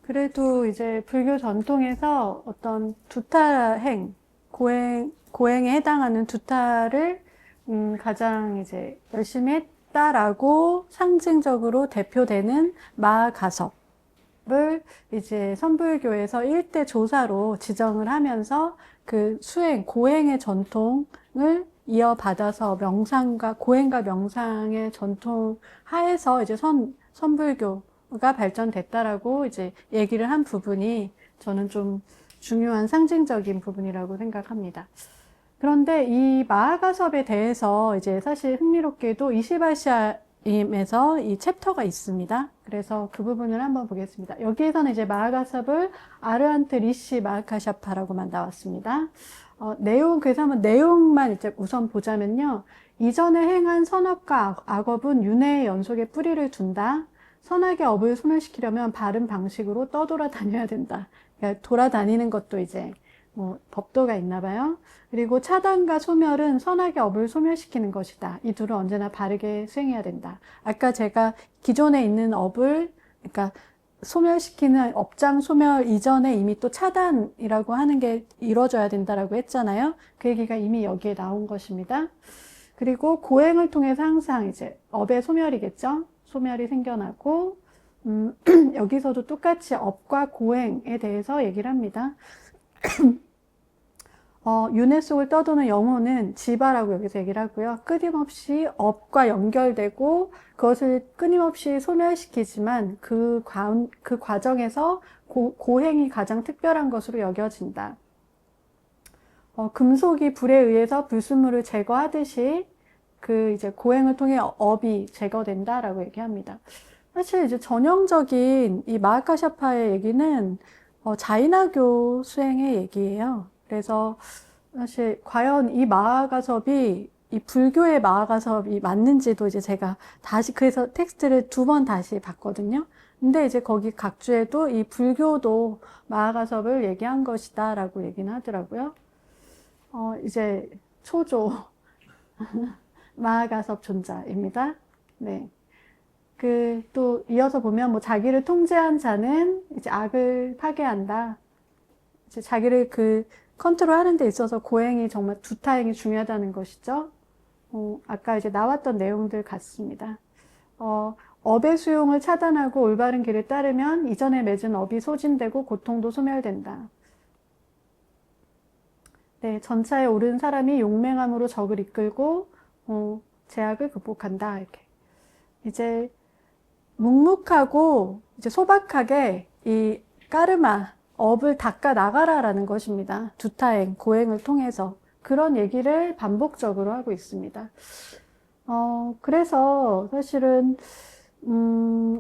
그래도 이제 불교 전통에서 어떤 두타행, 고행에 해당하는 두타를 가장 이제 열심히 했다라고 상징적으로 대표되는 마하가섭을 이제 선불교에서 일대 조사로 지정을 하면서 그 수행, 고행의 전통을 이어받아서 고행과 명상의 전통 하에서 이제 선불교가 발전됐다라고 이제 얘기를 한 부분이 저는 좀 중요한 상징적인 부분이라고 생각합니다. 그런데 이 마하가섭에 대해서 이제 사실 흥미롭게도 이시바시아임에서 이 챕터가 있습니다. 그래서 그 부분을 한번 보겠습니다. 여기에서는 이제 마하가섭을 아르한트 리시 마하카샤파라고만 나왔습니다. 그래서 한번 내용만 이제 우선 보자면요. 이전에 행한 선업과 악업은 윤회의 연속에 뿌리를 둔다. 선악의 업을 소멸시키려면 바른 방식으로 떠돌아다녀야 된다. 그러니까 돌아다니는 것도 이제 뭐 법도가 있나 봐요. 그리고 차단과 소멸은 선악의 업을 소멸시키는 것이다. 이 둘을 언제나 바르게 수행해야 된다. 아까 제가 기존에 있는 업을, 그러니까 소멸시키는 업장 소멸 이전에 이미 또 차단이라고 하는 게 이루어져야 된다라고 했잖아요. 그 얘기가 이미 여기에 나온 것입니다. 그리고 고행을 통해서 항상 이제 업의 소멸이겠죠. 소멸이 생겨나고, 여기서도 똑같이 업과 고행에 대해서 얘기를 합니다. 윤회 속을 떠도는 영혼은 지바라고 여기서 얘기를 하고요. 끊임없이 업과 연결되고 그것을 끊임없이 소멸시키지만 그 과정에서 고행이 가장 특별한 것으로 여겨진다. 금속이 불에 의해서 불순물을 제거하듯이 그 이제 고행을 통해 업이 제거된다라고 얘기합니다. 사실 이제 전형적인 이 마하카샤파의 얘기는 자이나교 수행의 얘기예요. 그래서 사실 과연 이 마하가섭이 이 불교의 마하가섭이 맞는지도 이제 제가 다시 그래서 텍스트를 2번 다시 봤거든요. 근데 이제 거기 각주에도 이 불교도 마하가섭을 얘기한 것이다 라고 얘기는 하더라고요. 이제 초조 마하가섭 존자입니다. 네. 또 이어서 보면 뭐 자기를 통제한 자는 이제 악을 파괴한다. 이제 자기를 컨트롤하는 데 있어서 고행이 정말 두타행이 중요하다는 것이죠. 아까 이제 나왔던 내용들 같습니다. 업의 수용을 차단하고 올바른 길을 따르면 이전에 맺은 업이 소진되고 고통도 소멸된다. 네, 전차에 오른 사람이 용맹함으로 적을 이끌고 제약을 극복한다. 이렇게 이제 묵묵하고 이제 소박하게 이 까르마 업을 닦아 나가라라는 것입니다. 두타행, 고행을 통해서 그런 얘기를 반복적으로 하고 있습니다. 그래서 사실은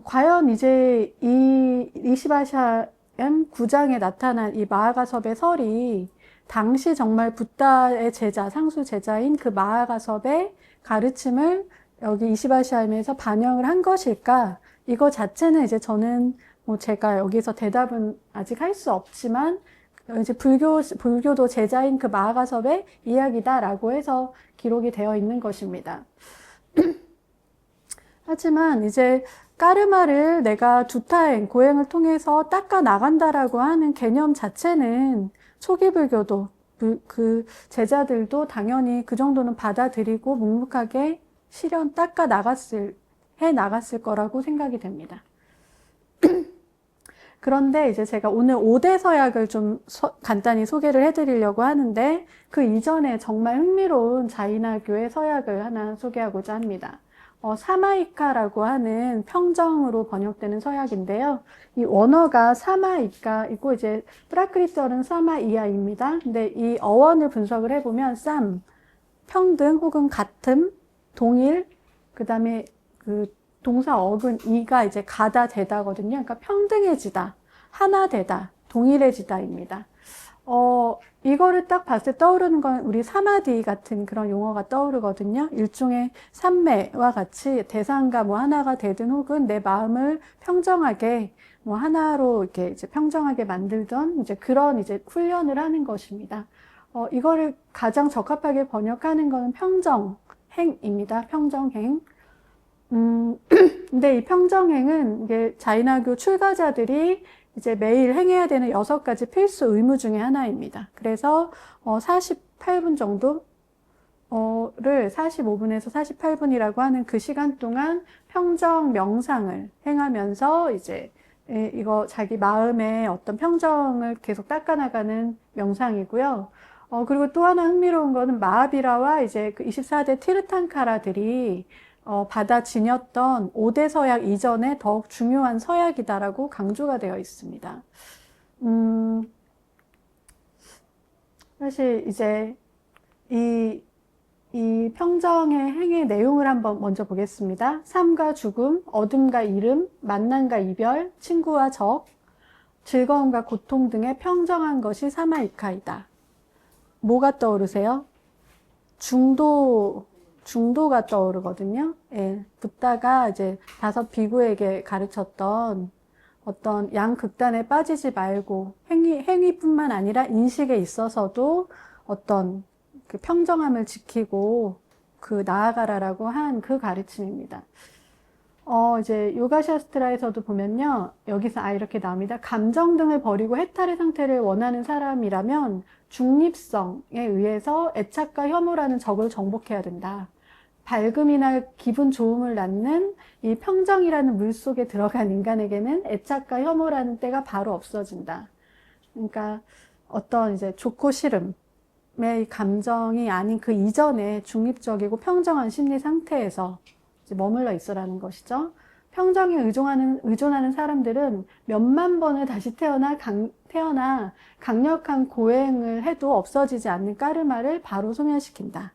과연 이제 이 이시바샤엠 9장에 나타난 이 마하가섭의 설이 당시 정말 붓다의 제자, 상수 제자인 그 마하가섭의 가르침을 여기 이시바샤엠에서 반영을 한 것일까? 이거 자체는 이제 저는 뭐 제가 여기서 대답은 아직 할 수 없지만 이제 불교도 제자인 그 마하가섭의 이야기다라고 해서 기록이 되어 있는 것입니다. 하지만 이제 까르마를 내가 두타행, 고행을 통해서 닦아 나간다라고 하는 개념 자체는 초기 불교도 그 제자들도 당연히 그 정도는 받아들이고 묵묵하게 실현 해 나갔을 거라고 생각이 됩니다. 그런데 이제 제가 오늘 5대 서약을 좀 간단히 소개를 해드리려고 하는데 그 이전에 정말 흥미로운 자이나교의 서약을 하나 소개하고자 합니다. 사마이카라고 하는 평정으로 번역되는 서약인데요. 이 원어가 사마이카이고 이제 프라크리트어는 사마이아입니다. 근데 이 어원을 분석을 해보면 평등 혹은 같음, 동일, 그 다음에 그 동사 어근 이가 이제 가다 되다거든요. 그러니까 평등해지다, 하나 되다, 동일해지다입니다. 이거를 딱 봤을 때 떠오르는 건 우리 사마디 같은 그런 용어가 떠오르거든요. 일종의 삼매와 같이 대상과 뭐 하나가 되든 혹은 내 마음을 평정하게 뭐 하나로 이렇게 이제 평정하게 만들던 이제 그런 이제 훈련을 하는 것입니다. 이거를 가장 적합하게 번역하는 거는 평정행입니다. 평정행. 근데 이 평정행은 이게 자이나교 출가자들이 이제 매일 행해야 되는 6가지 필수 의무 중에 하나입니다. 그래서 48분 정도 를 45분에서 48분이라고 하는 그 시간 동안 평정 명상을 행하면서 이제 이거 자기 마음의 어떤 평정을 계속 닦아나가는 명상이고요. 그리고 또 하나 흥미로운 거는 마하비라와 이제 그 24대 티르탄카라들이 받아 지녔던 5대 서약 이전에 더욱 중요한 서약이다라고 강조가 되어 있습니다. 사실 이제 이 평정의 행의 내용을 한번 먼저 보겠습니다. 삶과 죽음, 어둠과 이름, 만남과 이별, 친구와 적, 즐거움과 고통 등의 평정한 것이 사마이카이다. 뭐가 떠오르세요? 중도가 떠오르거든요. 예, 붓다가 이제 5 비구에게 가르쳤던 어떤 양극단에 빠지지 말고 행위뿐만 아니라 인식에 있어서도 어떤 그 평정함을 지키고 그 나아가라라고 한 그 가르침입니다. 이제 요가샤스트라에서도 보면요. 여기서 이렇게 나옵니다. 감정 등을 버리고 해탈의 상태를 원하는 사람이라면 중립성에 의해서 애착과 혐오라는 적을 정복해야 된다. 밝음이나 기분 좋음을 낳는 이 평정이라는 물속에 들어간 인간에게는 애착과 혐오라는 때가 바로 없어진다. 그러니까 어떤 이제 좋고 싫음의 감정이 아닌 그 이전에 중립적이고 평정한 심리 상태에서 이제 머물러 있으라는 것이죠. 평정에 의존하는 사람들은 몇만 번을 다시 태어나 강력한 고행을 해도 없어지지 않는 까르마를 바로 소멸시킨다.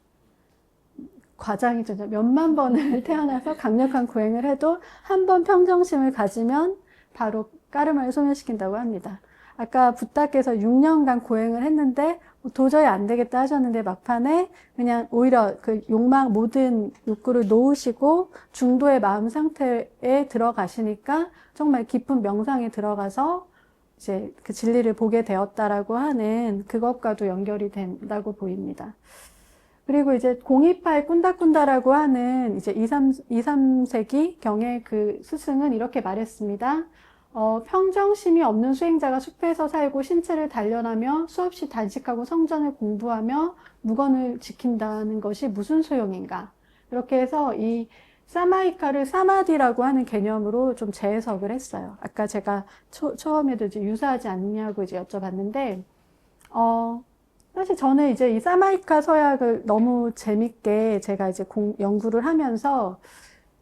과장이죠. 몇만 번을 태어나서 강력한 고행을 해도 한 번 평정심을 가지면 바로 까르마를 소멸시킨다고 합니다. 아까 붓다께서 6년간 고행을 했는데 도저히 안 되겠다 하셨는데 막판에 그냥 오히려 그 모든 욕구를 놓으시고 중도의 마음 상태에 들어가시니까 정말 깊은 명상에 들어가서 이제 그 진리를 보게 되었다라고 하는 그것과도 연결이 된다고 보입니다. 그리고 이제 028 꾼다꾼다라고 하는 이제 2~3세기 경의 그 스승은 이렇게 말했습니다. 평정심이 없는 수행자가 숲에서 살고 신체를 단련하며 수없이 단식하고 성전을 공부하며 무건을 지킨다는 것이 무슨 소용인가? 이렇게 해서 이 사마이카를 사마디라고 하는 개념으로 좀 재해석을 했어요. 아까 제가 처음에도 이제 유사하지 않냐고 이제 여쭤봤는데, 사실 저는 이제 이 사마이카 서약을 너무 재밌게 제가 이제 연구를 하면서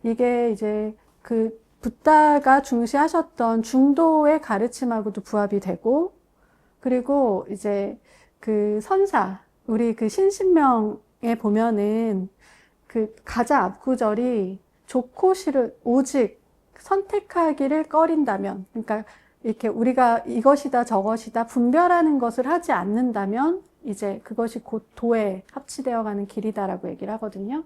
이게 이제 그 붓다가 중시하셨던 중도의 가르침하고도 부합이 되고, 그리고 이제 그 선사, 우리 그 신신명에 보면은 그 가장 앞구절이 좋고 싫은 오직 선택하기를 꺼린다면, 그러니까 이렇게 우리가 이것이다 저것이다 분별하는 것을 하지 않는다면 이제 그것이 곧 도에 합치되어 가는 길이다라고 얘기를 하거든요.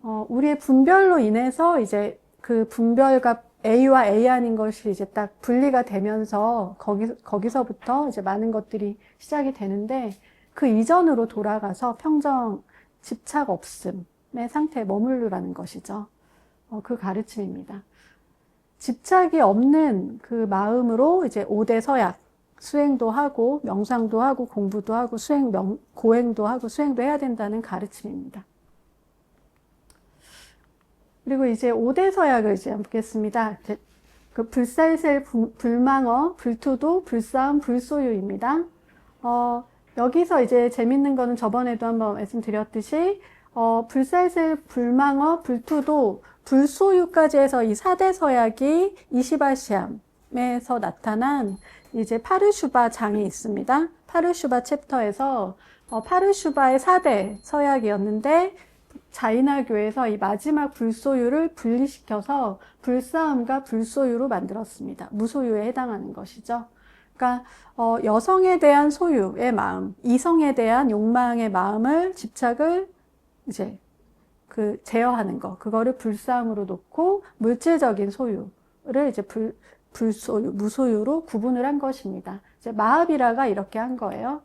우리의 분별로 인해서 이제 그 분별과 A와 A 아닌 것이 이제 딱 분리가 되면서 거기서부터 이제 많은 것들이 시작이 되는데 그 이전으로 돌아가서 평정, 집착 없음의 상태에 머무르라는 것이죠. 그 가르침입니다. 집착이 없는 그 마음으로 이제 5대 서약, 수행도 하고 명상도 하고 공부도 하고 고행도 하고 수행도 해야 된다는 가르침입니다. 그리고 이제 5대 서약을 이제 보겠습니다. 그 불살셀, 불망어, 불투도, 불싸움, 불소유입니다. 여기서 이제 재밌는 거는 저번에도 한번 말씀드렸듯이, 불살셀, 불망어, 불투도, 불소유까지 해서 이 4대 서약이 이시바시암에서 나타난 이제 파르슈바 장이 있습니다. 파르슈바 챕터에서 파르슈바의 4대 서약이었는데 자이나교에서 이 마지막 불소유를 분리시켜서 불싸움과 불소유로 만들었습니다. 무소유에 해당하는 것이죠. 그러니까 여성에 대한 소유의 마음, 이성에 대한 욕망의 마음을 집착을 이제 그 제어하는 거, 그거를 불싸움으로 놓고 물질적인 소유를 이제 불소유, 무소유로 구분을 한 것입니다. 이제 마하비라가 이렇게 한 거예요.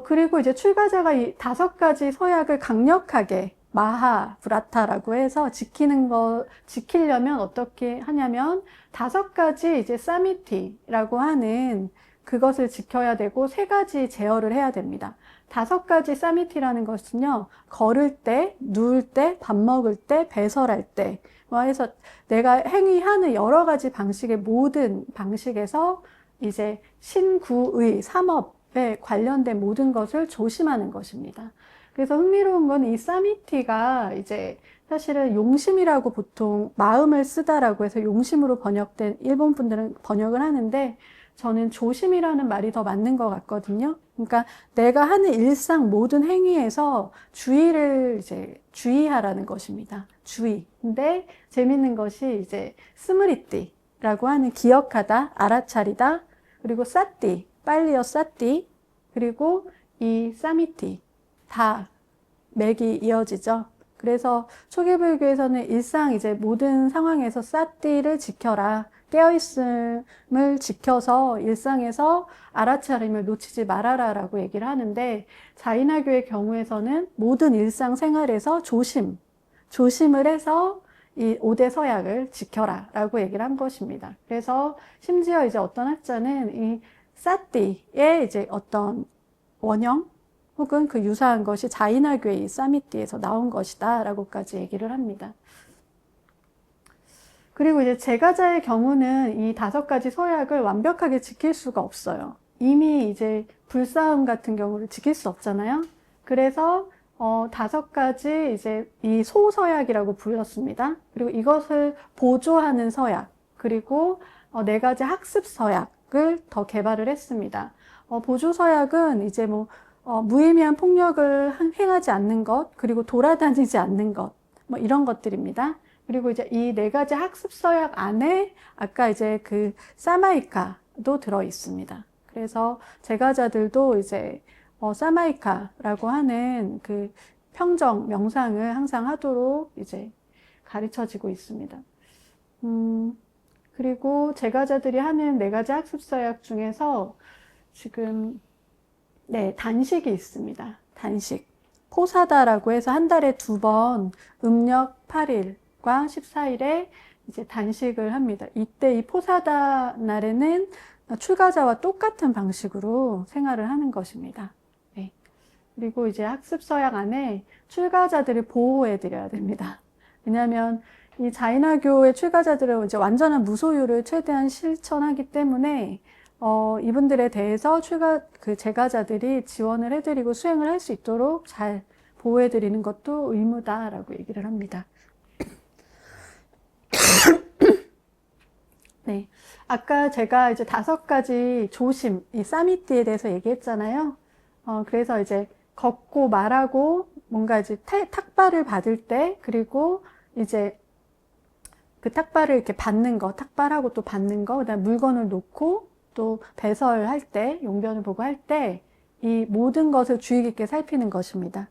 그리고 이제 출가자가 이 5가지 서약을 강력하게 마하 브라타라고 해서 지키려면 어떻게 하냐면 5가지 이제 사미티라고 하는 그것을 지켜야 되고 3가지 제어를 해야 됩니다. 5가지 사미티라는 것은요, 걸을 때, 누울 때, 밥 먹을 때, 배설할 때, 해서 내가 행위하는 여러 가지 방식의 모든 방식에서 이제 신구의 삼업에 관련된 모든 것을 조심하는 것입니다. 그래서 흥미로운 건 이 사미티가 이제 사실은 용심이라고 보통 마음을 쓰다라고 해서 용심으로 번역된 일본 분들은 번역을 하는데 저는 조심이라는 말이 더 맞는 것 같거든요. 그러니까 내가 하는 일상 모든 행위에서 주의를 이제 주의하라는 것입니다. 주의. 근데 재밌는 것이 이제 스므리띠라고 하는 기억하다, 알아차리다, 그리고 싸띠, 빨리어 싸띠, 그리고 이 사미티. 다 맥이 이어지죠. 그래서 초기불교에서는 일상 이제 모든 상황에서 싸띠를 지켜라. 깨어있음을 지켜서 일상에서 알아차림을 놓치지 말아라 라고 얘기를 하는데 자이나교의 경우에서는 모든 일상생활에서 조심을 해서 이 5대 서약을 지켜라 라고 얘기를 한 것입니다. 그래서 심지어 이제 어떤 학자는 이 싸띠의 이제 어떤 원형 혹은 그 유사한 것이 자이나교의 이 사미띠에서 나온 것이다 라고까지 얘기를 합니다. 그리고 이제 제가자의 경우는 이 5가지 서약을 완벽하게 지킬 수가 없어요. 이미 이제 불사음 같은 경우를 지킬 수 없잖아요. 그래서 5가지 이제 이 소서약이라고 불렀습니다. 그리고 이것을 보조하는 서약, 그리고 4가지 학습 서약을 더 개발을 했습니다. 보조 서약은 이제 뭐 무의미한 폭력을 행하지 않는 것, 그리고 돌아다니지 않는 것, 뭐 이런 것들입니다. 그리고 이제 이 4가지 학습 서약 안에 아까 이제 그 사마이카도 들어 있습니다. 그래서 제가자들도 이제 사마이카라고 하는 그 평정 명상을 항상 하도록 이제 가르쳐지고 있습니다. 그리고 제가자들이 하는 4가지 학습 서약 중에서 지금 단식이 있습니다. 단식. 포사다라고 해서 한 달에 2번 음력 8일과 14일에 이제 단식을 합니다. 이때 이 포사다 날에는 출가자와 똑같은 방식으로 생활을 하는 것입니다. 네. 그리고 이제 학습 서약 안에 출가자들을 보호해 드려야 됩니다. 왜냐하면 이 자이나교의 출가자들은 이제 완전한 무소유를 최대한 실천하기 때문에 이분들에 대해서 제가자들이 지원을 해드리고 수행을 할 수 있도록 잘 보호해드리는 것도 의무다라고 얘기를 합니다. 네. 아까 제가 이제 5가지 조심, 이 사미띠에 대해서 얘기했잖아요. 그래서 이제 걷고 말하고 뭔가 이제 탁발을 받을 때, 그리고 이제 그 탁발을 이렇게 받는 거, 탁발하고 또 받는 거, 그다음 물건을 놓고 또 배설할 때, 용변을 보고 할 때, 이 모든 것을 주의 깊게 살피는 것입니다.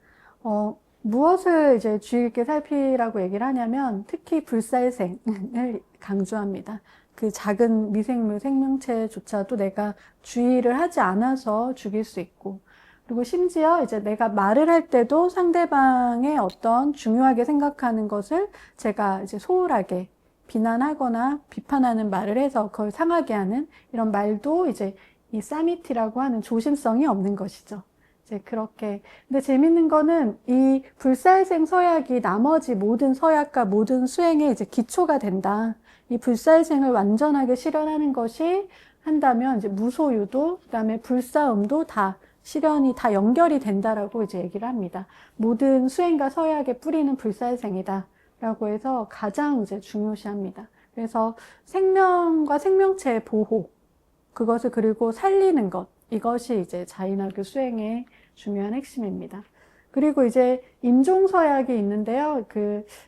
무엇을 이제 주의 깊게 살피라고 얘기를 하냐면, 특히 불살생을 강조합니다. 그 작은 미생물 생명체조차도 내가 주의를 하지 않아서 죽일 수 있고, 그리고 심지어 이제 내가 말을 할 때도 상대방의 어떤 중요하게 생각하는 것을 제가 이제 소홀하게 비난하거나 비판하는 말을 해서 그걸 상하게 하는 이런 말도 이제 이 사미티라고 하는 조심성이 없는 것이죠. 이제 그렇게. 근데 재밌는 거는 이 불살생 서약이 나머지 모든 서약과 모든 수행의 이제 기초가 된다. 이 불살생을 완전하게 실현하는 것이 한다면 이제 무소유도, 그다음에 불사음도 다 실현이 다 연결이 된다라고 이제 얘기를 합니다. 모든 수행과 서약의 뿌리는 불살생이다. 라고 해서 가장 이제 중요시합니다. 그래서 생명과 생명체의 보호, 그것을 그리고 살리는 것, 이것이 이제 자이나교 수행의 중요한 핵심입니다. 그리고 이제 임종 서약이 있는데요.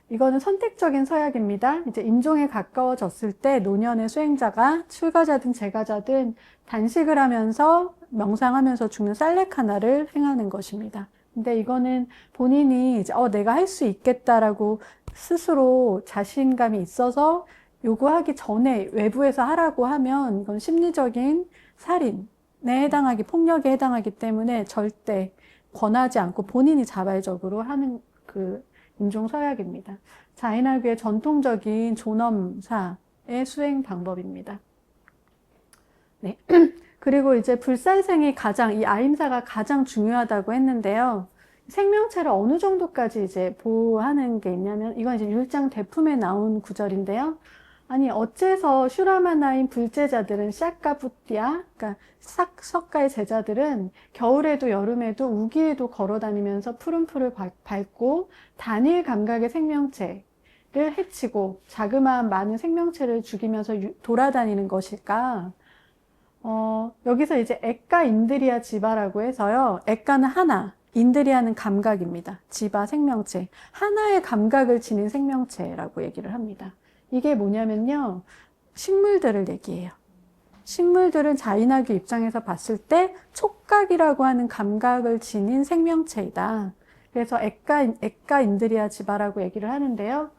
이거는 선택적인 서약입니다. 이제 임종에 가까워졌을 때 노년의 수행자가 출가자든 제가자든 단식을 하면서 명상하면서 죽는 살레카나를 행하는 것입니다. 근데 이거는 본인이 이제 내가 할 수 있겠다라고 스스로 자신감이 있어서 요구하기 전에 외부에서 하라고 하면 이건 심리적인 살인에 해당하기, 폭력에 해당하기 때문에 절대 권하지 않고 본인이 자발적으로 하는 그 인종서약입니다. 자인학교의 전통적인 존엄사의 수행 방법입니다. 네. 그리고 이제 불살생이 이 아임사가 가장 중요하다고 했는데요. 생명체를 어느 정도까지 이제 보호하는 게 있냐면, 이건 이제 율장 대품에 나온 구절인데요. 아니, 어째서 슈라마나인 불제자들은 샤카부띠아, 그러니까 석가의 제자들은 겨울에도 여름에도 우기에도 걸어 다니면서 푸른 풀을 밟고 단일 감각의 생명체를 해치고 자그마한 많은 생명체를 죽이면서 돌아다니는 것일까? 여기서 이제 에까 인드리아 지바라고 해서요. 에까는 하나, 인드리아는 감각입니다. 지바 생명체. 하나의 감각을 지닌 생명체라고 얘기를 합니다. 이게 뭐냐면요. 식물들을 얘기해요. 식물들은 자인학교 입장에서 봤을 때 촉각이라고 하는 감각을 지닌 생명체이다. 그래서 에까 인드리아 지바라고 얘기를 하는데요.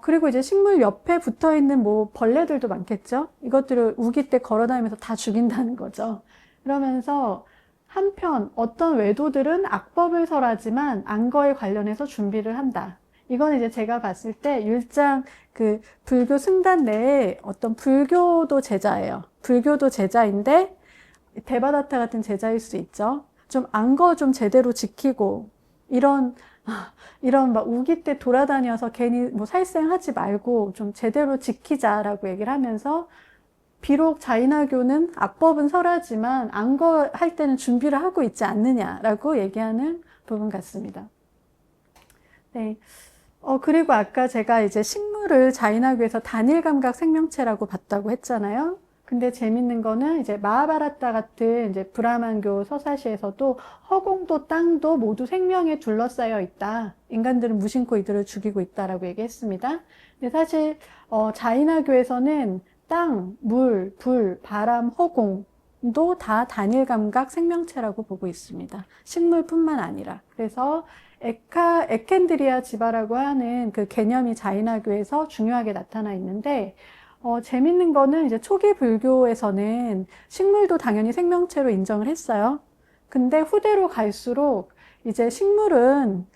그리고 이제 식물 옆에 붙어 있는 뭐 벌레들도 많겠죠? 이것들을 우기 때 걸어 다니면서 다 죽인다는 거죠. 그러면서 한편 어떤 외도들은 악법을 설하지만 안거에 관련해서 준비를 한다. 이건 이제 제가 봤을 때 율장 그 불교 승단 내에 어떤 불교도 제자예요. 불교도 제자인데 데바다타 같은 제자일 수 있죠. 좀 안거 좀 제대로 지키고 이런 막 우기 때 돌아다녀서 괜히 뭐 살생하지 말고 좀 제대로 지키자라고 얘기를 하면서 비록 자인학교는 악법은 설하지만 안거 할 때는 준비를 하고 있지 않느냐라고 얘기하는 부분 같습니다. 네. 그리고 아까 제가 이제 식물을 자인학교에서 단일 감각 생명체라고 봤다고 했잖아요. 근데 재밌는 거는 이제 마하바라타 같은 이제 브라만교 서사시에서도 허공도 땅도 모두 생명에 둘러싸여 있다. 인간들은 무심코 이들을 죽이고 있다라고 얘기했습니다. 근데 사실 자인학교에서는 땅, 물, 불, 바람, 허공도 다 단일 감각 생명체라고 보고 있습니다. 식물뿐만 아니라. 그래서 에켄드리아 지바라고 하는 그 개념이 자인학교에서 중요하게 나타나 있는데, 재밌는 거는 이제 초기 불교에서는 식물도 당연히 생명체로 인정을 했어요. 근데 후대로 갈수록 이제 식물은,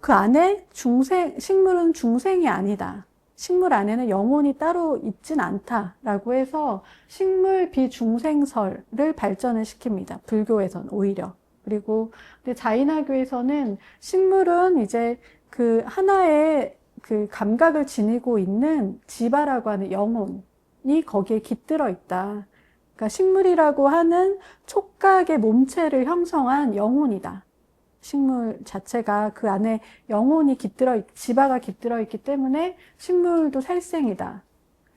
그 안에 식물은 중생이 아니다. 식물 안에는 영혼이 따로 있진 않다라고 해서 식물 비중생설을 발전을 시킵니다. 불교에서는 오히려. 그리고 근데 자인학교에서는 식물은 이제 그 하나의 그 감각을 지니고 있는 지바라고 하는 영혼이 거기에 깃들어 있다. 그러니까 식물이라고 하는 촉각의 몸체를 형성한 영혼이다. 식물 자체가 그 안에 영혼이 지바가 깃들어 있기 때문에 식물도 살생이다.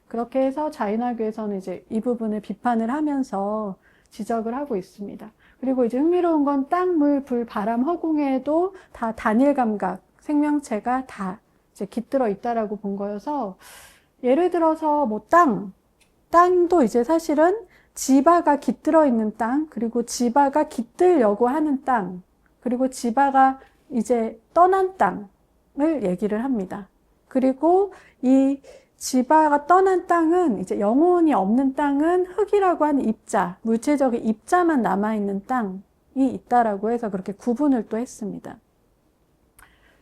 그렇게 해서 자인학교에서는 이제 이 부분을 비판을 하면서 지적을 하고 있습니다. 그리고 이제 흥미로운 건 땅, 물, 불, 바람, 허공에도 다 단일 감각 생명체가 다 이제 깃들어 있다라고 본 거여서, 예를 들어서 뭐 땅도 이제 사실은 지바가 깃들어 있는 땅, 그리고 지바가 깃들려고 하는 땅, 그리고 지바가 이제 떠난 땅을 얘기를 합니다. 그리고 이 지바가 떠난 땅은 이제 영혼이 없는 땅은 흙이라고 하는 입자, 물체적인 입자만 남아있는 땅이 있다라고 해서 그렇게 구분을 또 했습니다.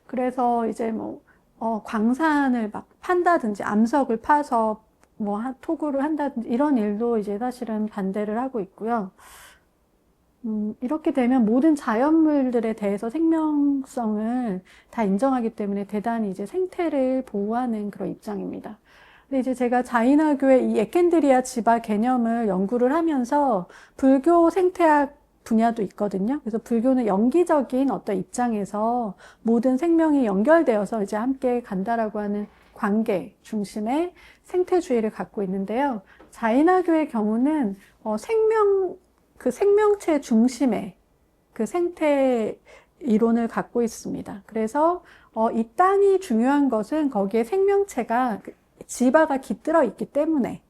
그래서 이제 뭐, 광산을 막 판다든지 암석을 파서 뭐 토구를 한다든지 이런 일도 이제 사실은 반대를 하고 있고요. 이렇게 되면 모든 자연물들에 대해서 생명성을 다 인정하기 때문에 대단히 이제 생태를 보호하는 그런 입장입니다. 근데 이제 제가 자인학교의 이 에켄드리아 지바 개념을 연구를 하면서 불교 생태학 분야도 있거든요. 그래서 불교는 영기적인 어떤 입장에서 모든 생명이 연결되어서 이제 함께 간다라고 하는 관계 중심의 생태주의를 갖고 있는데요. 자인학교의 경우는 그 생명체 중심의 그 생태 이론을 갖고 있습니다. 그래서 이 땅이 중요한 것은 거기에 생명체가 지바가 깃들어 있기 때문에,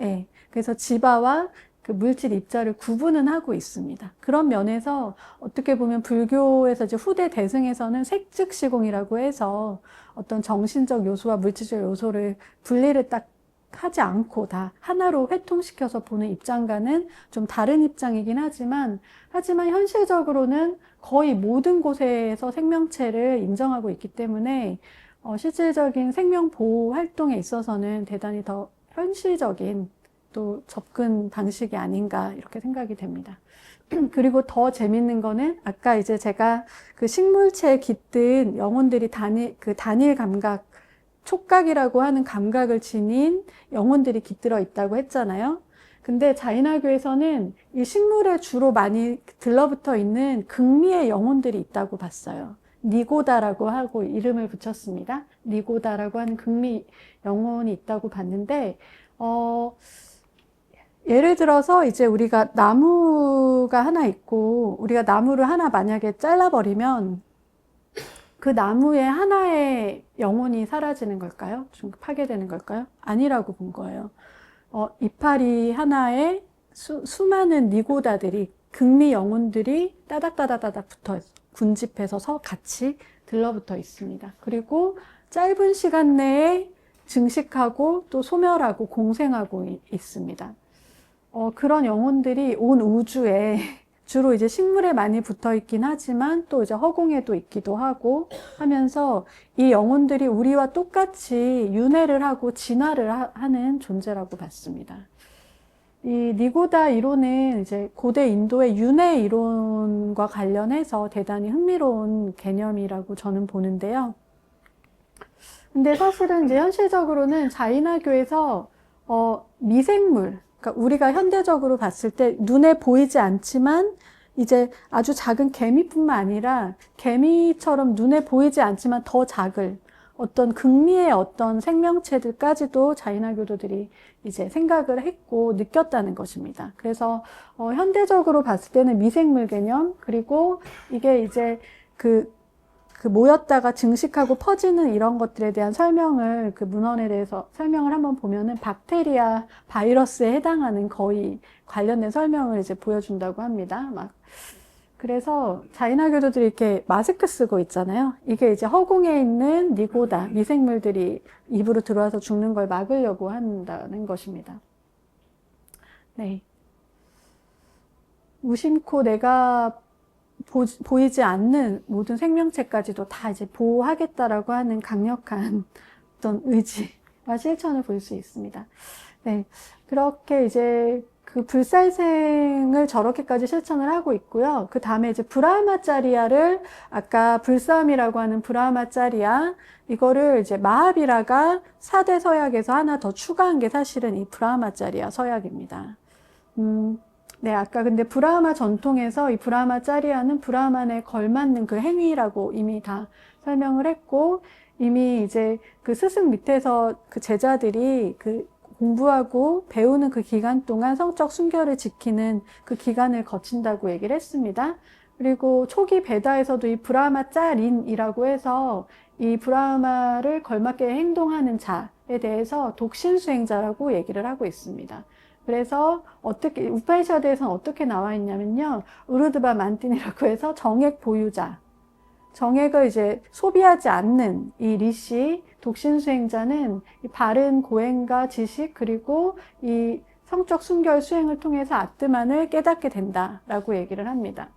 예, 그래서 지바와 그 물질 입자를 구분은 하고 있습니다. 그런 면에서 어떻게 보면 불교에서 이제 후대 대승에서는 색즉시공이라고 해서 어떤 정신적 요소와 물질적 요소를 분리를 딱 하지 않고 다 하나로 회통시켜서 보는 입장과는 좀 다른 입장이긴 하지만 현실적으로는 거의 모든 곳에서 생명체를 인정하고 있기 때문에 실질적인 생명 보호 활동에 있어서는 대단히 더 현실적인 또 접근 방식이 아닌가 이렇게 생각이 됩니다. 그리고 더 재밌는 거는 아까 이제 제가 그 식물체에 깃든 영혼들이 단일 감각, 촉각이라고 하는 감각을 지닌 영혼들이 깃들어 있다고 했잖아요. 근데 자이나교에서는 이 식물에 주로 많이 들러붙어 있는 극미의 영혼들이 있다고 봤어요. 니고다라고 하고 이름을 붙였습니다. 니고다라고 하는 극미 영혼이 있다고 봤는데, 예를 들어서 이제 우리가 나무가 하나 있고, 우리가 나무를 하나 만약에 잘라버리면 그 나무의 하나의 영혼이 사라지는 걸까요? 좀 파괴되는 걸까요? 아니라고 본 거예요. 이파리 하나에 수많은 니고다들이, 극미 영혼들이 따닥따닥따닥 군집해서 같이 들러붙어 있습니다. 그리고 짧은 시간 내에 증식하고 또 소멸하고 공생하고 있습니다. 그런 영혼들이 온 우주에 주로 이제 식물에 많이 붙어 있긴 하지만 또 이제 허공에도 있기도 하고 하면서 이 영혼들이 우리와 똑같이 윤회를 하고 진화를 하는 존재라고 봤습니다. 이 니고다 이론은 이제 고대 인도의 윤회 이론과 관련해서 대단히 흥미로운 개념이라고 저는 보는데요. 근데 사실은 이제 현실적으로는 자이나교에서 미생물, 그러니까 우리가 현대적으로 봤을 때 눈에 보이지 않지만 이제 아주 작은 개미뿐만 아니라 개미처럼 눈에 보이지 않지만 더 작을 어떤 극미의 어떤 생명체들까지도 자이나교도들이 이제 생각을 했고 느꼈다는 것입니다. 그래서 현대적으로 봤을 때는 미생물 개념, 그리고 이게 이제 그 모였다가 증식하고 퍼지는 이런 것들에 대한 설명을 그 문헌에 대해서 설명을 한번 보면은 박테리아, 바이러스에 해당하는 거의 관련된 설명을 이제 보여준다고 합니다. 그래서 자이나교도들이 이렇게 마스크 쓰고 있잖아요. 이게 이제 허공에 있는 니고다, 미생물들이 입으로 들어와서 죽는 걸 막으려고 한다는 것입니다. 네. 무심코 내가 보이지 않는 모든 생명체까지도 다 이제 보호하겠다라고 하는 강력한 어떤 의지와 실천을 볼 수 있습니다. 네. 그렇게 이제 그 불살생을 저렇게까지 실천을 하고 있고요. 그 다음에 이제 브라흐마짜리아를 아까 불사함이라고 하는 브라흐마짜리아 이거를 이제 마하비라가 4대 서약에서 하나 더 추가한 게 사실은 이 브라흐마짜리아 서약입니다. 네, 아까 근데 브라흐마 전통에서 이 브라흐마짜리아는 브라흐만에 걸맞는 그 행위라고 이미 다 설명을 했고, 이미 이제 그 스승 밑에서 그 제자들이 그 공부하고 배우는 그 기간 동안 성적 순결을 지키는 그 기간을 거친다고 얘기를 했습니다. 그리고 초기 베다에서도 이 브라흐마짜린이라고 해서 이 브라흐마를 걸맞게 행동하는 자에 대해서 독신수행자라고 얘기를 하고 있습니다. 그래서 어떻게 우파니샤드에서는 어떻게 나와 있냐면요, 우르드바 만틴이라고 해서 정액 보유자, 정액을 이제 소비하지 않는 이 리시 독신수행자는 이 바른 고행과 지식 그리고 이 성적 순결 수행을 통해서 아트만을 깨닫게 된다라고 얘기를 합니다.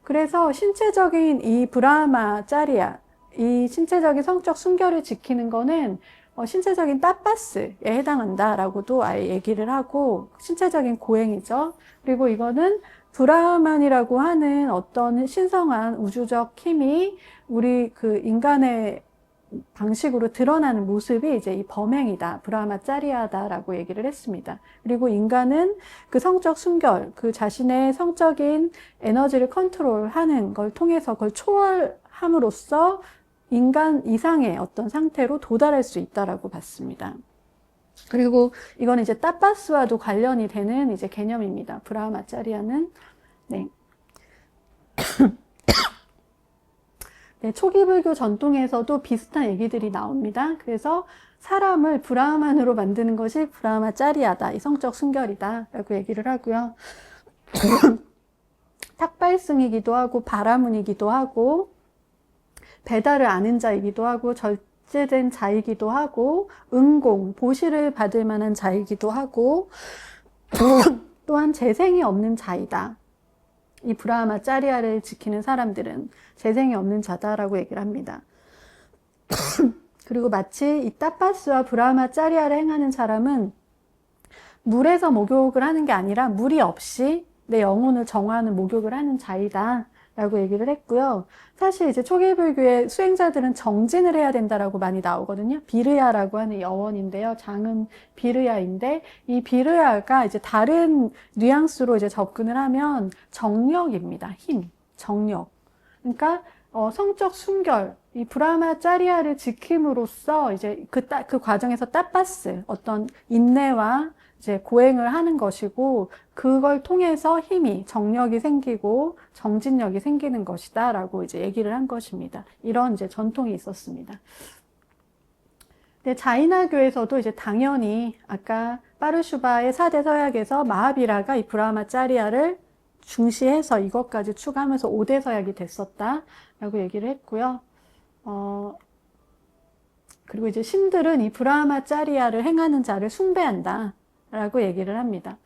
그래서 신체적인 이 브라흐마짜리아, 이 신체적인 성적 순결을 지키는 거는 신체적인 따빠스에 해당한다라고도 아예 얘기를 하고, 신체적인 고행이죠. 그리고 이거는 브라흐만이라고 하는 어떤 신성한 우주적 힘이 우리 그 인간의 방식으로 드러나는 모습이 이제 이 범행이다, 브라흐마짜리아다라고 얘기를 했습니다. 그리고 인간은 그 성적 순결, 그 자신의 성적인 에너지를 컨트롤하는 걸 통해서 그걸 초월함으로써 인간 이상의 어떤 상태로 도달할 수 있다라고 봤습니다. 그리고 이거는 이제 따빠스와도 관련이 되는 이제 개념입니다. 브라흐마짜리아는. 네. 네, 초기 불교 전통에서도 비슷한 얘기들이 나옵니다. 그래서 사람을 브라흐만으로 만드는 것이 브라흐마짜리아다, 이 성적 순결이다 라고 얘기를 하고요. 탁발승이기도 하고 바라문이기도 하고 베다를 아는 자이기도 하고 된 자이기도 하고, 은공, 보시를 받을 만한 자이기도 하고, 또한 재생이 없는 자이다. 이 브라하마짜리아를 지키는 사람들은 재생이 없는 자다라고 얘기를 합니다. 그리고 마치 이 따파스와 브라하마짜리아를 행하는 사람은 물에서 목욕을 하는 게 아니라 물이 없이 내 영혼을 정화하는 목욕을 하는 자이다 라고 얘기를 했고요. 사실 이제 초기불교의 수행자들은 정진을 해야 된다라고 많이 나오거든요. 비르야라고 하는 여원인데요. 장은 비르야인데 이 비르야가 이제 다른 뉘앙스로 이제 접근을 하면 정력입니다. 힘, 정력. 그러니까 성적 순결, 이 브라하마짜리아를 지킴으로써 이제 그 과정에서 따파스, 어떤 인내와 이제 고행을 하는 것이고, 그걸 통해서 힘이, 정력이 생기고 정진력이 생기는 것이다 라고 이제 얘기를 한 것입니다. 이런 이제 전통이 있었습니다. 근데 자이나교에서도 이제 당연히 아까 파르슈바의 4대 서약에서 마하비라가 이 브라하마짜리아를 중시해서 이것까지 추가하면서 5대 서약이 됐었다 라고 얘기를 했고요. 그리고 이제 신들은 이 브라하마짜리아를 행하는 자를 숭배한다 라고 얘기를 합니다.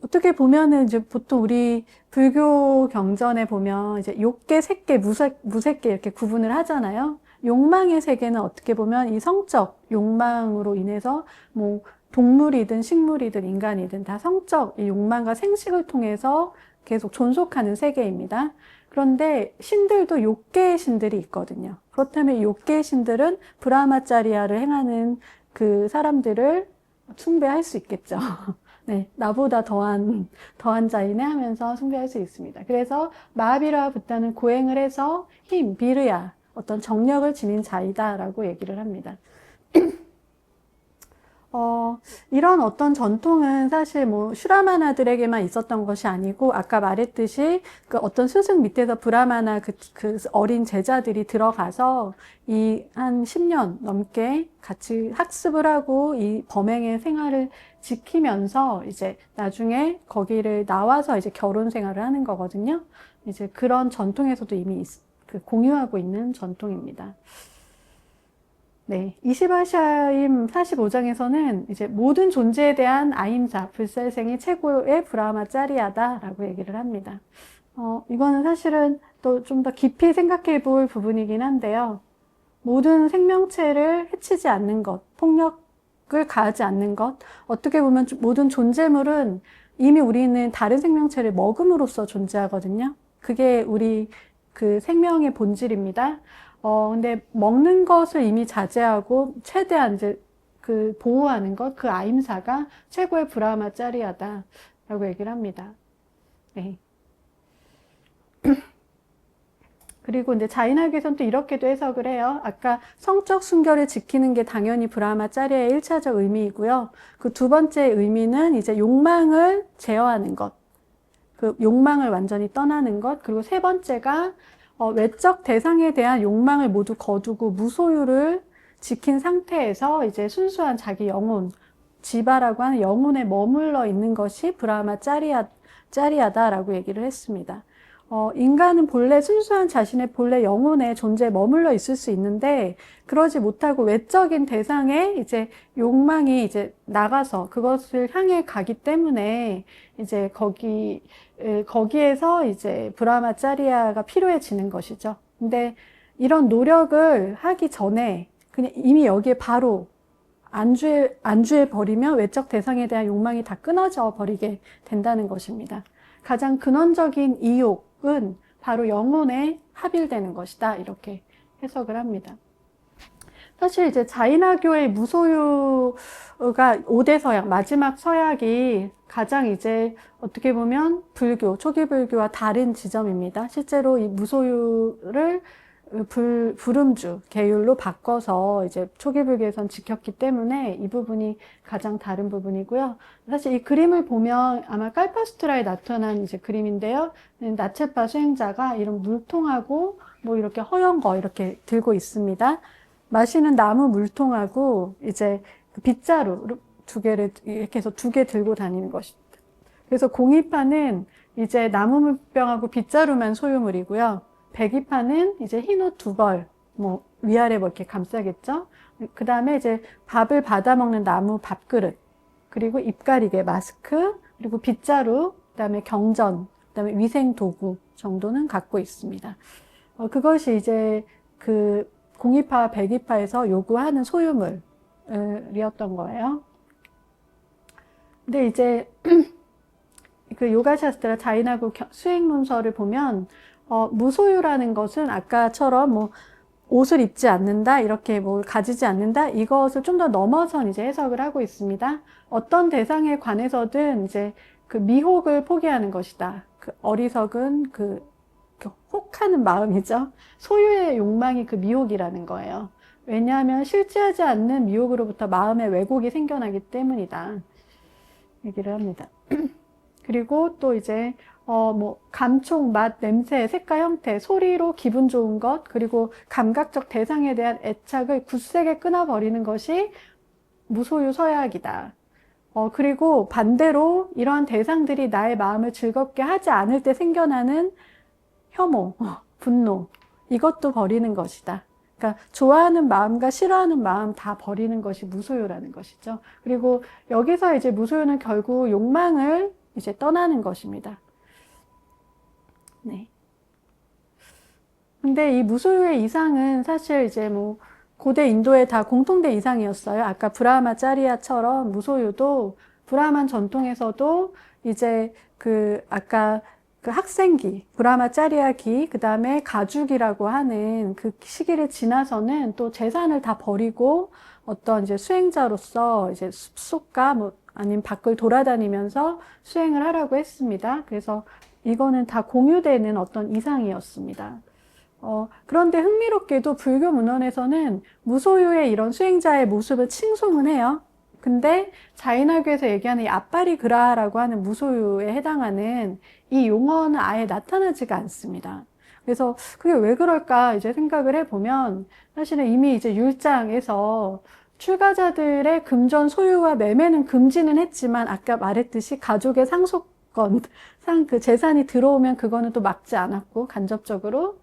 어떻게 보면은 이제 보통 우리 불교 경전에 보면 이제 욕계, 색계, 무색계 이렇게 구분을 하잖아요. 욕망의 세계는 어떻게 보면 이 성적 욕망으로 인해서 뭐 동물이든 식물이든 인간이든 다 성적 욕망과 생식을 통해서 계속 존속하는 세계입니다. 그런데 신들도 욕계의 신들이 있거든요. 그렇다면 욕계의 신들은 브라하마짜리아를 행하는 그 사람들을 숭배할 수 있겠죠. 네, 나보다 더한 자이네 하면서 숭배할 수 있습니다. 그래서 마하비라와 붓다는 고행을 해서 힘, 비르야, 어떤 정력을 지닌 자이다라고 얘기를 합니다. 이런 어떤 전통은 사실 뭐 슈라마나들에게만 있었던 것이 아니고, 아까 말했듯이 그 어떤 스승 밑에서 브라마나 그 어린 제자들이 들어가서 이 한 10년 넘게 같이 학습을 하고 이 범행의 생활을 지키면서 이제 나중에 거기를 나와서 이제 결혼 생활을 하는 거거든요. 이제 그런 전통에서도 이미 공유하고 있는 전통입니다. 네, 이시바샤임 45장에서는 이제 모든 존재에 대한 아임사, 불살생이 최고의 브라하마짜리아다라고 얘기를 합니다. 이거는 사실은 또 좀 더 깊이 생각해 볼 부분이긴 한데요. 모든 생명체를 해치지 않는 것, 폭력을 가하지 않는 것, 어떻게 보면 모든 존재물은 이미 우리는 다른 생명체를 먹음으로써 존재하거든요. 그게 우리 그 생명의 본질입니다. 근데 먹는 것을 이미 자제하고 최대한 이제 그 보호하는 것, 그 아임사가 최고의 브라하마짜리아다라고 얘기를 합니다. 네. 그리고 이제 자이나교에서는 또 이렇게도 해석을 해요. 아까 성적 순결을 지키는 게 당연히 브라하마짜리아의 1차적 의미이고요. 그 두 번째 의미는 이제 욕망을 제어하는 것. 그 욕망을 완전히 떠나는 것. 그리고 세 번째가 외적 대상에 대한 욕망을 모두 거두고 무소유를 지킨 상태에서 이제 순수한 자기 영혼, 지바라고 하는 영혼에 머물러 있는 것이 브라하마짜리아다라고 얘기를 했습니다. 인간은 본래 순수한 자신의 본래 영혼의 존재에 머물러 있을 수 있는데, 그러지 못하고 외적인 대상에 이제 욕망이 이제 나가서 그것을 향해 가기 때문에 이제 거기에서 이제 브라하마짜리아가 필요해지는 것이죠. 근데 이런 노력을 하기 전에 그냥 이미 여기에 바로 안주해 버리면 외적 대상에 대한 욕망이 다 끊어져 버리게 된다는 것입니다. 가장 근원적인 이욕은 바로 영혼에 합일되는 것이다. 이렇게 해석을 합니다. 사실 이제 자이나교의 무소유가 5대 서약, 마지막 서약이 가장 이제 어떻게 보면 초기 불교와 다른 지점입니다. 실제로 이 무소유를 불음주, 계율로 바꿔서 이제 초기 불교에선 지켰기 때문에 이 부분이 가장 다른 부분이고요. 사실 이 그림을 보면 아마 칼파수트라에 나타난 이제 그림인데요. 나체파 수행자가 이런 물통하고 뭐 이렇게 허연 거 이렇게 들고 있습니다. 마시는 나무 물통하고 이제 빗자루 두 개를 이렇게 해서 2개 들고 다니는 것입니다. 그래서 공이파는 이제 나무 물병하고 빗자루만 소유물이고요. 백이파는 이제 흰 옷 2벌 뭐 위아래 뭐 이렇게 감싸겠죠. 그 다음에 이제 밥을 받아 먹는 나무 밥그릇, 그리고 입가리개, 마스크, 그리고 빗자루, 그 다음에 경전, 그 다음에 위생 도구 정도는 갖고 있습니다. 그것이 이제 그 공이파, 백이파에서 요구하는 소유물이었던 거예요. 근데 이제 그 요가샤스트라 자인하고 수행론서를 보면 무소유라는 것은 아까처럼 뭐 옷을 입지 않는다, 이렇게 뭘 가지지 않는다, 이것을 좀 더 넘어선 이제 해석을 하고 있습니다. 어떤 대상에 관해서든 이제 그 미혹을 포기하는 것이다. 그 어리석은 그 혹하는 마음이죠. 소유의 욕망이 그 미혹이라는 거예요. 왜냐하면 실제하지 않는 미혹으로부터 마음의 왜곡이 생겨나기 때문이다. 얘기를 합니다. 그리고 또 이제 뭐 감촉, 맛, 냄새, 색깔, 형태, 소리로 기분 좋은 것, 그리고 감각적 대상에 대한 애착을 굳세게 끊어버리는 것이 무소유 서약이다. 그리고 반대로 이러한 대상들이 나의 마음을 즐겁게 하지 않을 때 생겨나는 혐오, 분노, 이것도 버리는 것이다. 그러니까 좋아하는 마음과 싫어하는 마음 다 버리는 것이 무소유라는 것이죠. 그리고 여기서 이제 무소유는 결국 욕망을 이제 떠나는 것입니다. 네. 근데 이 무소유의 이상은 사실 이제 뭐 고대 인도의 다 공통된 이상이었어요. 아까 브라마짜리아처럼 무소유도 브라만 전통에서도 이제 그 아까 그 학생기, 브라마짜리아기, 그 다음에 가죽이라고 하는 그 시기를 지나서는 또 재산을 다 버리고 어떤 이제 수행자로서 이제 숲속과 뭐 아니면 밖을 돌아다니면서 수행을 하라고 했습니다. 그래서 이거는 다 공유되는 어떤 이상이었습니다. 그런데 흥미롭게도 불교 문헌에서는 무소유의 이런 수행자의 모습을 칭송은 해요. 근데 자인화교에서 얘기하는 이 아빠리그라라고 하는 무소유에 해당하는 이 용어는 아예 나타나지가 않습니다. 그래서 그게 왜 그럴까 이제 생각을 해보면 사실은 이미 이제 율장에서 출가자들의 금전 소유와 매매는 금지는 했지만 아까 말했듯이 가족의 상속권, 그 재산이 들어오면 그거는 또 막지 않았고 간접적으로,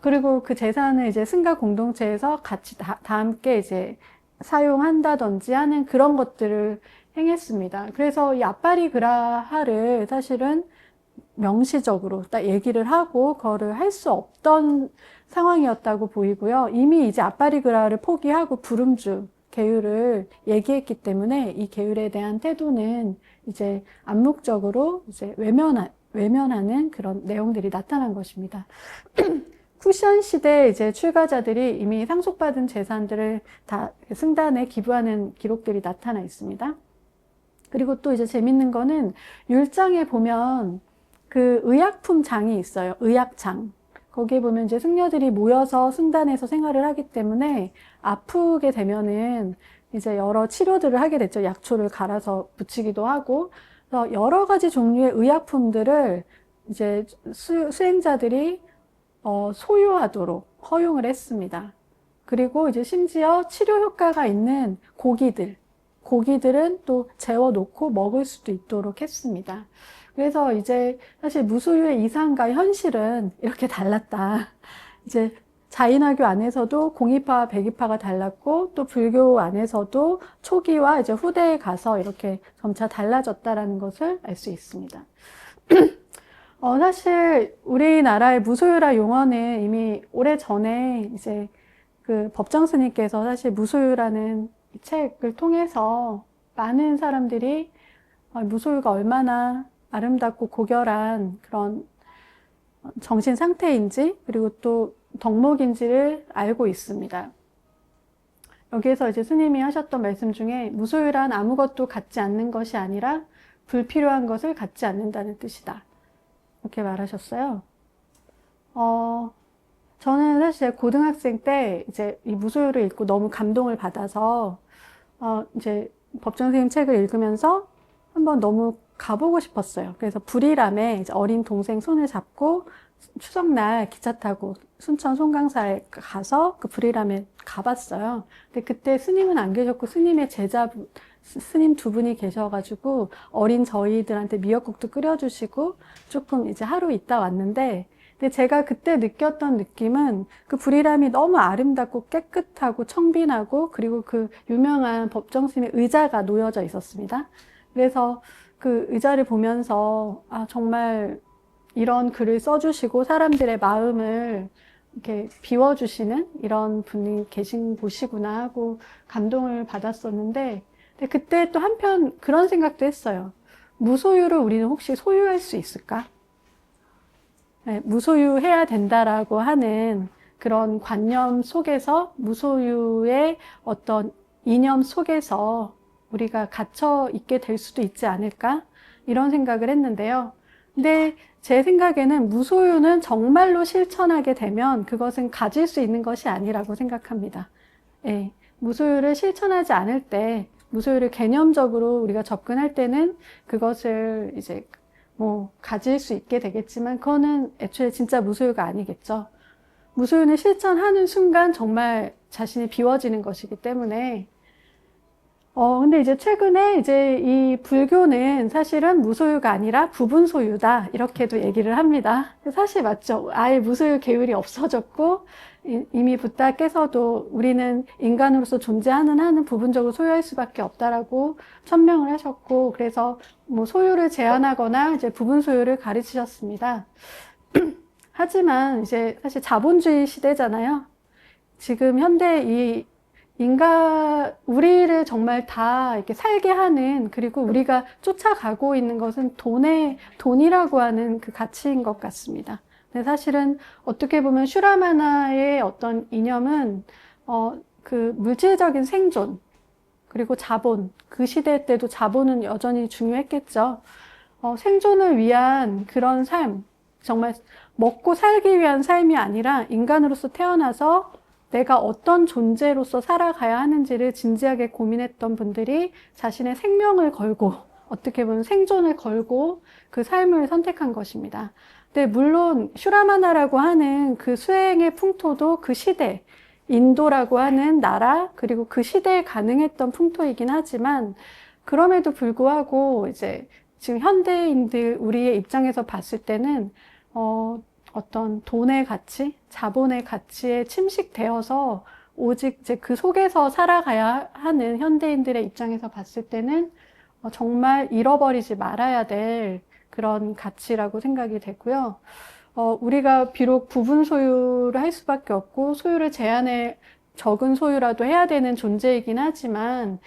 그리고 그 재산을 이제 승가 공동체에서 같이 다 함께 이제 사용한다든지 하는 그런 것들을 행했습니다. 그래서 이 아빠리그라하를 사실은 명시적으로 딱 얘기를 하고 그거를 할 수 없던 상황이었다고 보이고요. 이미 이제 아빠리그라를 포기하고 부름주 계율을 얘기했기 때문에 이 계율에 대한 태도는 이제 암묵적으로 이제 외면하는 그런 내용들이 나타난 것입니다. 쿠션 시대 이제 출가자들이 이미 상속받은 재산들을 다 승단에 기부하는 기록들이 나타나 있습니다. 그리고 또 이제 재밌는 거는 율장에 보면 그 의약품 장이 있어요. 의약장. 거기에 보면 이제 승려들이 모여서 승단에서 생활을 하기 때문에 아프게 되면은 이제 여러 치료들을 하게 됐죠. 약초를 갈아서 붙이기도 하고. 그래서 여러 가지 종류의 의약품들을 이제 수행자들이 소유하도록 허용을 했습니다. 그리고 이제 심지어 치료 효과가 있는 고기들은 또 재워놓고 먹을 수도 있도록 했습니다. 그래서 이제 사실 무소유의 이상과 현실은 이렇게 달랐다. 이제 자인화교 안에서도 공이파와 백이파가 달랐고 또 불교 안에서도 초기와 이제 후대에 가서 이렇게 점차 달라졌다라는 것을 알 수 있습니다. 사실 우리나라의 무소유라 용어는 이미 오래전에 이제 그 법정 스님께서 사실 무소유라는 이 책을 통해서 많은 사람들이 무소유가 얼마나 아름답고 고결한 그런 정신 상태인지 그리고 또 덕목인지를 알고 있습니다. 여기에서 이제 스님이 하셨던 말씀 중에 무소유란 아무것도 갖지 않는 것이 아니라 불필요한 것을 갖지 않는다는 뜻이다. 이렇게 말하셨어요. 저는 사실 고등학생 때 이제 이 무소유를 읽고 너무 감동을 받아서 이제 법정 선생님 책을 읽으면서 한번 너무 가보고 싶었어요. 그래서 불이람에 이제 어린 동생 손을 잡고 추석날 기차 타고 순천 송강사에 가서 그 불이람에 가봤어요. 근데 그때 스님은 안 계셨고 스님의 스님 두 분이 계셔가지고 어린 저희들한테 미역국도 끓여주시고 조금 이제 하루 있다 왔는데 근데 제가 그때 느꼈던 느낌은 그 불이람이 너무 아름답고 깨끗하고 청빈하고 그리고 그 유명한 법정 스님의 의자가 놓여져 있었습니다. 그래서 그 의자를 보면서 아, 정말 이런 글을 써주시고 사람들의 마음을 이렇게 비워주시는 이런 분이 계신 곳이구나 하고 감동을 받았었는데, 근데 그때 또 한편 그런 생각도 했어요. 무소유를 우리는 혹시 소유할 수 있을까? 네, 무소유해야 된다라고 하는 그런 관념 속에서 무소유의 어떤 이념 속에서 우리가 갇혀 있게 될 수도 있지 않을까? 이런 생각을 했는데요. 근데 제 생각에는 무소유는 정말로 실천하게 되면 그것은 가질 수 있는 것이 아니라고 생각합니다. 예, 무소유를 실천하지 않을 때, 무소유를 개념적으로 우리가 접근할 때는 그것을 이제 뭐 가질 수 있게 되겠지만 그거는 애초에 진짜 무소유가 아니겠죠. 무소유는 실천하는 순간 정말 자신이 비워지는 것이기 때문에 근데 이제 최근에 이제 이 불교는 사실은 무소유가 아니라 부분 소유다. 이렇게도 얘기를 합니다. 사실 맞죠. 아예 무소유 계율이 없어졌고, 이미 부다께서도 우리는 인간으로서 존재하는 한은 부분적으로 소유할 수밖에 없다라고 천명을 하셨고, 그래서 뭐 소유를 제한하거나 이제 부분 소유를 가르치셨습니다. 하지만 이제 사실 자본주의 시대잖아요. 지금 현대 우리를 정말 다 이렇게 살게 하는, 그리고 우리가 쫓아가고 있는 것은 돈이라고 하는 그 가치인 것 같습니다. 근데 사실은 어떻게 보면 슈라마나의 어떤 이념은, 그 물질적인 생존, 그리고 자본, 그 시대 때도 자본은 여전히 중요했겠죠. 생존을 위한 그런 삶, 정말 먹고 살기 위한 삶이 아니라 인간으로서 태어나서 내가 어떤 존재로서 살아가야 하는지를 진지하게 고민했던 분들이 자신의 생명을 걸고, 어떻게 보면 생존을 걸고 그 삶을 선택한 것입니다. 근데 물론 슈라마나라고 하는 그 수행의 풍토도 그 시대, 인도라고 하는 나라, 그리고 그 시대에 가능했던 풍토이긴 하지만, 그럼에도 불구하고 이제 지금 현대인들 우리의 입장에서 봤을 때는 어떤 돈의 가치, 자본의 가치에 침식되어서 오직 이제 그 속에서 살아가야 하는 현대인들의 입장에서 봤을 때는 정말 잃어버리지 말아야 될 그런 가치라고 생각이 되고요. 우리가 비록 부분 소유를 할 수밖에 없고 소유를 제한해 적은 소유라도 해야 되는 존재이긴 하지만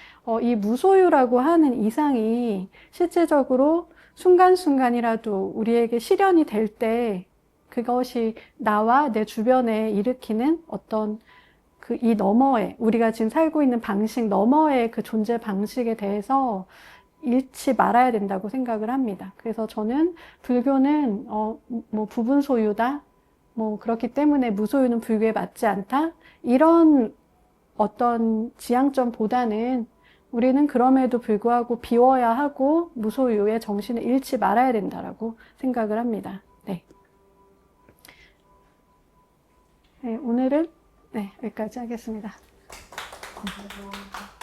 이 무소유라고 하는 이상이 실제적으로 순간순간이라도 우리에게 실현이 될 때 그것이 나와 내 주변에 일으키는 어떤 그 이 너머에 우리가 지금 살고 있는 방식 너머의 그 존재 방식에 대해서 잃지 말아야 된다고 생각을 합니다. 그래서 저는 불교는 뭐 부분 소유다, 뭐 그렇기 때문에 무소유는 불교에 맞지 않다, 이런 어떤 지향점보다는 우리는 그럼에도 불구하고 비워야 하고 무소유의 정신을 잃지 말아야 된다라고 생각을 합니다. 네. 네, 오늘은 네, 여기까지 하겠습니다. 감사합니다.